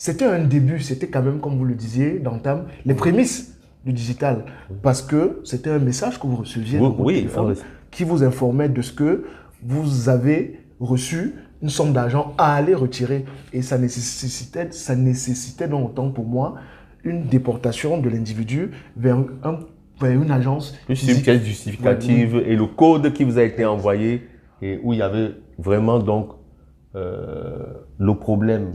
c'était un début, c'était quand même, comme vous le disiez, d'entame, les prémices du digital. Parce que c'était un message que vous receviez dans votre téléphone qui vous informait de ce que vous avez reçu une somme d'argent à aller retirer. Et ça nécessitait donc autant pour moi une déportation de l'individu vers une agence. Plus une pièce justificative et le code qui vous a été envoyé et où il y avait vraiment donc le problème,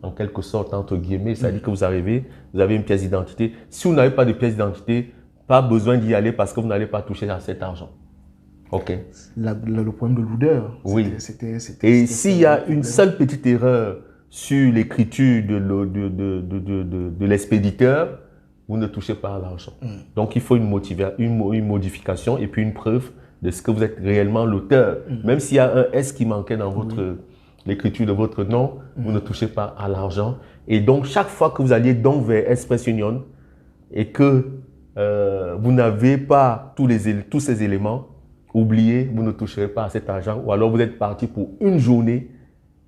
en quelque sorte, entre guillemets, c'est-à-dire que vous arrivez, vous avez une pièce d'identité. Si vous n'avez pas de pièce d'identité, pas besoin d'y aller parce que vous n'allez pas toucher à cet argent. OK. Le problème de l'odeur. Oui. Et s'il y a une seule petite erreur sur l'écriture de l'expéditeur, vous ne touchez pas à l'argent. Donc, il faut une modification et puis une preuve de ce que vous êtes réellement l'auteur. Même s'il y a un S qui manquait dans l'écriture de votre nom, vous ne touchez pas à l'argent. Et donc, chaque fois que vous alliez donc vers Express Union et que vous n'avez pas tous ces éléments, oubliez, vous ne toucherez pas à cet argent. Ou alors, vous êtes parti pour une journée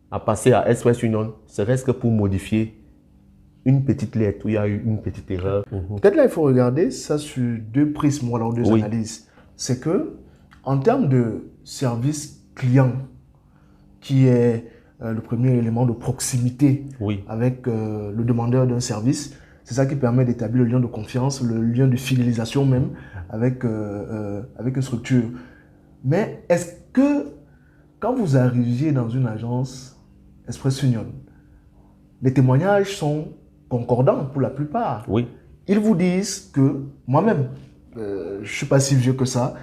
à passer à Express Union, serait-ce que pour modifier une petite lettre où il y a eu une petite erreur. Peut-être là, il faut regarder ça sur deux prismes ou alors deux analyses. C'est que, en termes de service client, qui est le premier élément de proximité avec le demandeur d'un service, c'est ça qui permet d'établir le lien de confiance, le lien de fidélisation même avec une structure. Mais est-ce que, quand vous arriviez dans une agence Express Union, les témoignages sont concordants pour la plupart. Oui. Ils vous disent que, moi-même, je ne suis pas si vieux que ça,